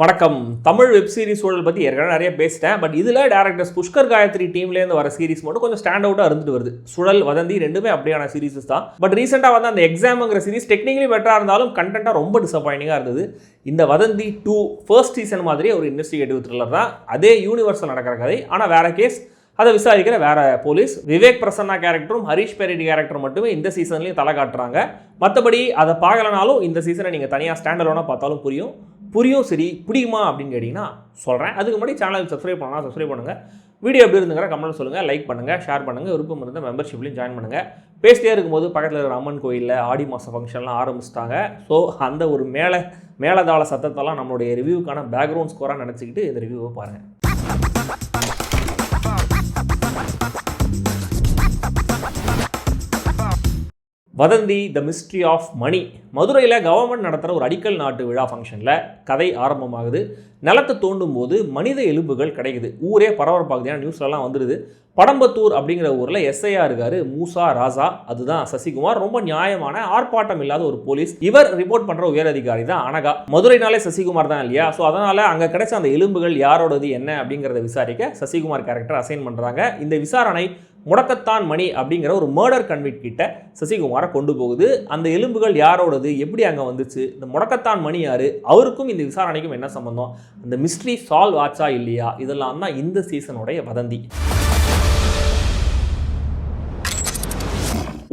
வணக்கம். Tamil web series சூழல் பற்றி ஏற்கனவே நிறைய பேசிட்டேன். பட் இதில் டேரக்டர்ஸ் புஷ்கர் காயத்ரி டீம்லேருந்து வர சீரிஸ் மட்டும் கொஞ்சம் ஸ்டாண்ட் அவுட்டாக இருந்துட்டு வருது. சுழல், வதந்தி ரெண்டுமே அப்படியான சீரிஸஸ் தான். பட் ரீசெண்டாக வந்து அந்த எக்ஸாம்ங்கிற சீரிஸ் டெக்னிக்கலி பெட்டராக இருந்தாலும் கண்டென்ட்டாக ரொம்ப டிசப்பாயிண்டிங்காக இருந்தது. இந்த வதந்தி 2 ஃபர்ஸ்ட் சீசன் மாதிரியே ஒரு இன்வெஸ்டிகேட்டிவ் த்ரில்லர் தான். அதே யூனிவர்ஸில் நடக்கிற கதை, ஆனால் வேற கேஸ், அதை விசாரிக்கிற வேற போலீஸ். விவேக் பிரசன்னா கேரக்டரும் ஹரிஷ் பெரேடி கேரக்டரும் மட்டுமே இந்த சீசன்லையும் தலை காட்டுறாங்க. மற்றபடி அதை பார்க்கலனாலும் இந்த சீசனை நீங்கள் தனியாக ஸ்டாண்டர்டோனா பார்த்தாலும் புரியும். சரி, பிடிக்குமா அப்படின்னு கேட்டிங்கன்னா சொல்கிறேன். அதுக்கு முன்னாடி சேனல் சப்ஸ்கிரைப் பண்ணலாம், சப்ஸ்கிரைப் பண்ணுங்கள். வீடியோ எப்படி இருந்துங்கிற கமெண்ட் சொல்லுங்கள், லைக் பண்ணுங்கள், ஷேர் பண்ணுங்கள். விருப்பம் இருந்தால் மெம்பர்ஷிப்லையும் ஜாயின் பண்ணுங்கள். பேசிட்டே இருக்கும்போது பக்கத்தில் இருக்கிற அம்மன் கோயிலில் ஆடி மாத ஃபங்க்ஷன்லாம் ஆரம்பிச்சிட்டாங்க. ஸோ அந்த ஒரு மேலதாள சத்தத்தெல்லாம் நம்மளுடைய ரிவ்யூக்கான பேக்ரவுண்ட் ஸ்கோராக நினச்சிக்கிட்டு இந்த ரிவ்யூவை பாருங்கள். வதந்தி த மிஸ்ட்ரி ஆஃப் மணி. மதுரையில் கவர்மெண்ட் நடத்துகிற ஒரு அடிக்கல் நாட்டு விழா ஃபங்க்ஷனில் கதை ஆரம்பமாகுது. நிலத்தை தோண்டும் போது மனித எலும்புகள் கிடைக்குது. ஊரே பரபரப்பாகுது, ஏன்னா நியூஸ்லலாம் வந்துடுது. படம்பத்தூர் அப்படிங்கிற ஊரில் எஸ்ஐயா இருக்காரு மூசா ராசா, அதுதான் சசிகுமார். ரொம்ப நியாயமான ஆர்ப்பாட்டம் இல்லாத ஒரு போலீஸ். இவர் ரிப்போர்ட் பண்ணுற உயர் அதிகாரி தான் அனகா. மதுரைனாலே சசிகுமார் தான் இல்லையா? ஸோ அதனால் அங்கே கிடைச்ச அந்த எலும்புகள் யாரோடது என்ன அப்படிங்கிறத விசாரிக்க சசிகுமார் கேரக்டர் அசைன் பண்ணுறாங்க. இந்த விசாரணை முடக்கத்தான் மணி அப்படிங்கிற ஒரு மர்டர் கன்விக்ட் கிட்ட சசிகுமாரை கொண்டு போகுது. அந்த எலும்புகள் யாரோடது, எப்படி அங்கே வந்துச்சு, இந்த முடக்கத்தான் மணி யாரு, அவருக்கும் இந்த விசாரணைக்கும் என்ன சம்பந்தம், அந்த மிஸ்ட்ரி சால்வ் ஆச்சா இல்லையா, இதெல்லாம் தான் இந்த சீசனுடைய வதந்தி.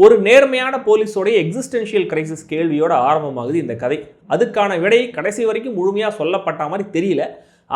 ஒரு நேர்மையான போலீஸோடைய எக்ஸிஸ்டென்ஷியல் கிரைசிஸ் கேள்வியோட ஆரம்பமாகுது இந்த கதை. அதுக்கான விடை கடைசி வரைக்கும் முழுமையாக சொல்லப்பட்ட மாதிரி தெரியல.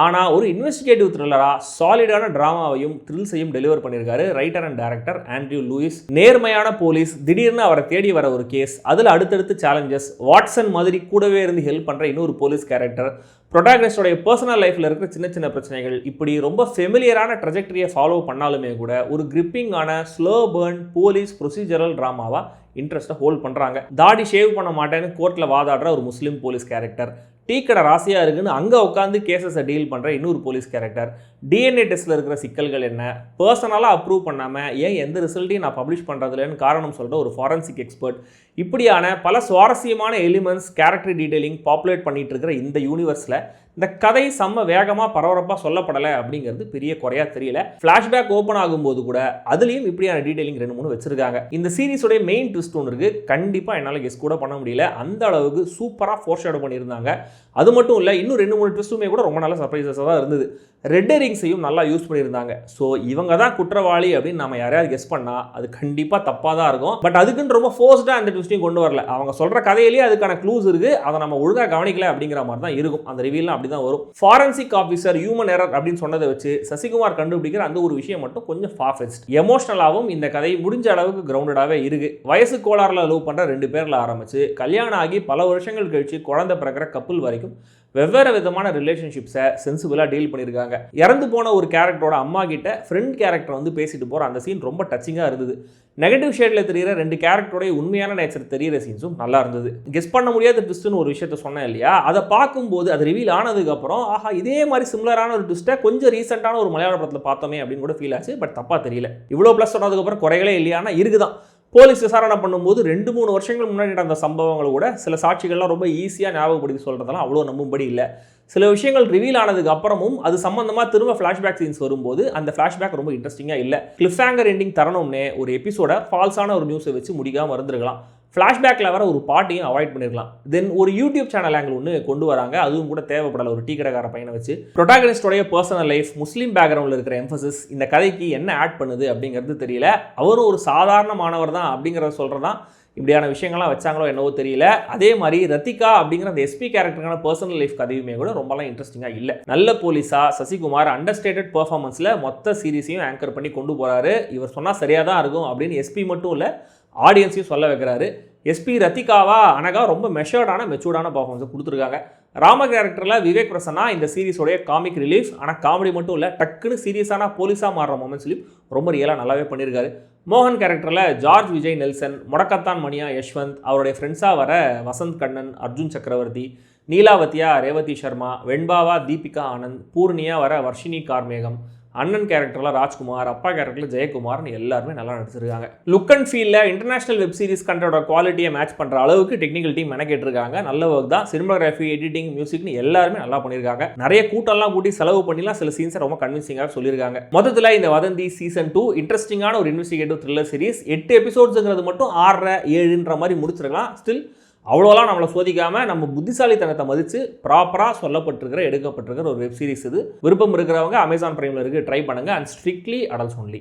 ஆனால் ஒரு இன்வெஸ்டிகேட்டிவ் த்ரில்லராக சாலிடான ட்ராமாவையும் த்ரில்ஸையும் டெலிவர் பண்ணியிருக்காரு writer and director Andrew Lewis. நேர்மையான போலீஸ், திடீர்னு அவரை தேடி வர ஒரு கேஸ், அதில் அடுத்தடுத்து சேலஞ்சஸ், வாட்சன் மாதிரி கூடவே இருந்து ஹெல்ப் பண்ணுற இன்னொரு போலீஸ் கேரக்டர், ப்ரொட்டாகனிஸ்டோடைய பர்சனல் லைஃப்பில் இருக்கிற சின்ன பிரச்சனைகள், இப்படி ரொம்ப ஃபெமிலியரான ட்ரெஜெக்டரியை ஃபாலோ பண்ணாலுமே கூட ஒரு கிரிப்பிங்கான ஸ்லோ பர்ன் போலீஸ் ப்ரொசீஜரல் ட்ராமாவாக இன்ட்ரெஸ்ட்டை ஹோல்ட் பண்ணுறாங்க. தாடி ஷேவ் பண்ண மாட்டேன்னு கோர்ட்டில் வாதாடுற ஒரு முஸ்லீம் போலீஸ் கேரக்டர், டீ கடை ராசியாக இருக்குன்னு அங்கே உட்காந்து கேசஸை டீல் பண்ணுற இன்னொரு போலீஸ் கேரக்டர், டிஎன்ஏ டெஸ்ட்டில் இருக்கிற சிக்கல்கள் என்ன, பர்சனலாக அப்ரூவ் பண்ணாமல் ஏன் எந்த ரிசல்ட்டையும் நான் பப்ளிஷ் பண்ணுறதுலன்னு காரணம் சொல்கிற ஒரு ஃபாரன்சிக் எக்ஸ்பர்ட், இப்படியான பல சுவாரஸ்யமான எலிமெண்ட்ஸ், கேரக்டர் டீடைலிங் பாப்புலேட் பண்ணிட்டு இருக்கிற இந்த யூனிவர்ஸில் இந்த கதை செம்ம வேகமாக பரபரப்பாக சொல்லப்படலை அப்படிங்கிறது பெரிய குறையாக தெரியல. ஃப்ளாஷ்பேக் ஓப்பன் ஆகும்போது கூட அதுலேயும் இப்படியான டீடைலிங் 2-3 வச்சிருக்காங்க. இந்த சீரிஸோடைய மெயின் ட்விஸ்ட் ஒன்று இருக்குது. கண்டிப்பாக என்னால் கெஸ் கூட பண்ண முடியல, அந்த அளவுக்கு சூப்பராக ஃபோர்ஷேடோ பண்ணியிருந்தாங்க. அது மட்டும் இல்லை, இன்னும் 2-3 ட்விஸ்ட்டுமே கூட ரொம்ப நல்ல சர்ப்ரைசஸாக தான் இருந்தது. ரெட் ஹெரிங்ஸையும் நல்லா யூஸ் பண்ணியிருந்தாங்க. ஸோ இவங்க தான் குற்றவாளி அப்படின்னு நம்ம யாரையாவது கெஸ் பண்ணால் அது கண்டிப்பாக தப்பாக தான் இருக்கும். பட் அதுக்குன்னு ரொம்ப ஃபோர்ஸ்டாக அந்த ட்விஸ்ட்டையும் கொண்டு வரல. அவங்க சொல்கிற கதையிலேயே அதுக்கான க்ளூஸ் இருக்குது, அதை நம்ம ஒழுங்காக கவனிக்கல அப்படிங்கிற மாதிரி தான் இருக்கும். அந்த ரிவீல்லாம் அப்படி தான் வரும். ஃபாரன்சிக் ஆஃபீஸர் ஹியூமன் எரர் அப்படின்னு சொன்னதை வச்சு சசிகுமார் கண்டுபிடிக்கிற அந்த ஒரு விஷயம் மட்டும் கொஞ்சம் ஃபார்ஃபெட்ச்ட். எமோஷனலாகவும் இந்த கதை முடிஞ்ச அளவுக்கு கிரவுண்டடாகவே இருக்குது. வயசு கோளாறில் லவ் பண்ணுற 2 பேரில் ஆரம்பித்து கல்யாணம் ஆகி பல வருஷங்கள் கழிச்சு குழந்தை பிறக்கிற கப்புள் வரைக்கும் வெவ்வேறு விதமான ரிலேஷன்ஷிப்ஸை சென்சிபிளாக டீல் பண்ணியிருக்காங்க. இறந்து போன ஒரு கேரக்டரோட அம்மா கிட்ட ஃப்ரெண்ட் கேரக்டர் வந்து பேசிட்டு போகிற அந்த சீன் ரொம்ப டச்சிங்காக இருந்தது. நெகட்டிவ் ஷேடில் தெரிகிற 2 கேரக்டரோடைய உண்மையான நேச்சர் தெரிகிற சீன்ஸும் நல்லா இருந்தது. கெஸ் பண்ண முடியாத ட்விஸ்ட்னு ஒரு விஷயத்த சொன்னேன் இல்லையா, அதை பார்க்கும்போது அது ரிவீல் ஆனதுக்கப்புறம் ஆஹா இதே மாதிரி சிமிலரான ஒரு ட்விஸ்ட்டை கொஞ்சம் ரீசெண்டான ஒரு மலையாள படத்தில் பார்த்தோமே அப்படின்னு கூட ஃபீல் ஆச்சு. பட் தப்பாக தெரியல. இவ்வளோ ப்ளஸ் சொன்னதுக்கப்புறம் குறைகளே இல்லையானா இருக்குதான். போலீஸ் விசாரணை பண்ணும்போது 2-3 வருஷங்கள் முன்னாடி நடந்த சம்பவங்களை கூட சில சாட்சிகள்லாம் ரொம்ப ஈஸியாக ஞாபகப்படுத்தி சொல்கிறதெல்லாம் அவ்வளோ நம்பும்படி இல்லை. சில விஷயங்கள் ரிவீல் ஆனதுக்கு அப்புறமும் அது சம்பந்தமாக திரும்ப ஃப்ளாஷ்பேக் சீன்ஸ் வரும்போது அந்த ஃப்ளாஷ்பேக் ரொம்ப இன்ட்ரெஸ்டிங்காக இல்லை. கிளிஃப்ஹேங்கர் எண்டிங் தரணும்னே ஒரு எபிசோட ஃபால்ஸான ஒரு நியூஸை வச்சு முடிக்காமல் இருந்திருக்கலாம். ஃப்ளாஷ்பேக்கில் வர ஒரு பாட்டையும் அவாய்ட் பண்ணிருக்கலாம். தென் ஒரு யூடியூப் சேனல் ஆங்கிள் ஒன்று கொண்டு வராங்க, அதுவும் கூட தேவைப்படலை. ஒரு டீ கடைக்கார பையனை வச்சு ப்ரொட்டாகனிஸ்டோடைய பர்சனல் லைஃப், முஸ்லீம் பேக்ரவுண்டில் இருக்கிற எம்பசிஸ் இந்த கதைக்கு என்ன ஆட் பண்ணுது அப்படிங்கிறது தெரியல. அவரும் ஒரு சாதாரண மாணவர் தான் அப்படிங்கிறத சொல்கிறதான் இப்படியான விஷயங்கள்லாம் வச்சாங்களோ என்னவோ தெரியல. அதே மாதிரி ரத்திகா அப்படிங்கிற அந்த எஸ்பி கேரக்டருக்கான பர்சனல் லைஃப் கதையுமே கூட ரொம்பலாம் இன்ட்ரெஸ்டிங்காக இல்லை. நல்ல போலீஸா சசிகுமார் அண்டர்ஸ்டேட்டட் பெர்ஃபார்மன்ஸில் மொத்த சீரிஸையும் ஆங்கர் பண்ணி கொண்டு போகிறாரு. இவர் சொன்னால் சரியாக தான் இருக்கும் அப்படின்னு எஸ்பி மட்டும் இல்லை ஆடியன்ஸையும் சொல்ல வைக்கிறாரு. எஸ்பி ரத்திகாவா அனகா ரொம்ப மெச்சூர்டான பர்ஃபார்மன்ஸை கொடுத்துருக்காங்க. ராம கேரக்டரில் விவேக் பிரசன்னா இந்த சீரிஸோடைய காமிக் ரிலீஃப், ஆனால் காமெடி மட்டும் இல்லை, டக்குன்னு சீரியஸான போலீஸாக மாறுற மொமெண்ட்ஸ்லையும் ரொம்ப ரியலாக நல்லாவே பண்ணியிருக்காரு. மோகன் கேரக்டரில் ஜார்ஜ் விஜய் நெல்சன், முடக்கத்தான் மணியா யஷ்வந்த், அவருடைய ஃப்ரெண்ட்ஸாக வர வசந்த் கண்ணன், அர்ஜுன் சக்கரவர்த்தி, நீலாவத்தியா ரேவதி சர்மா, வெண்பாவா தீபிகா ஆனந்த், பூர்ணியா வர வர்ஷினி கார்மேகம், அண்ணன் கேரக்டரில் ராஜ்குமார், அப்பா கேரக்டரில் ஜெயக்குமார்னு எல்லாருமே நல்லா நடிச்சிருக்காங்க. லுக் அண்ட் ஃபீலில் இன்டர்நேஷனல் வெப் சீரிஸ் கண்டோட குவாலிட்டியை மேட்ச் பண்ணுற அளவுக்கு டெக்னிக்கல் டீம் மெனக்கேட்டிருக்காங்க. நல்ல ஒர்க் தான். சினிமாகிராஃபி, எடிட்டிங், மியூசிக்னு எல்லாருமே நல்லா பண்ணியிருக்காங்க. நிறைய கூட்டம்லாம் கூட்டி செலவு பண்ணிலாம் சில சீன்ஸை ரொம்ப கன்வின்சிங்காக சொல்லியிருக்காங்க. மொத்தத்தில் இந்த வதந்தி சீசன் 2 இன்ட்ரெஸ்டிங்கான ஒரு இன்வெஸ்டிகேட்டிவ் த்ரில்லர் சீரிஸ். 8 எபிசோட்ஸுங்கிறது மட்டும் 6 7ன்ற மாதிரி முடிச்சிருக்கலாம். ஸ்டில் அவ்வளோலாம் நம்மளை சோதிக்காமல் நம்ம புத்திசாலித்தனத்தை மதித்து ப்ராப்பராக சொல்லப்பட்டிருக்கிற எடுக்கப்பட்டிருக்கிற ஒரு வெப் சீரிஸ் இது. விருப்பம் இருக்கிறவங்க அமேசான் பிரைமில் இருக்குது, ட்ரை பண்ணுங்கள். And strictly adults only.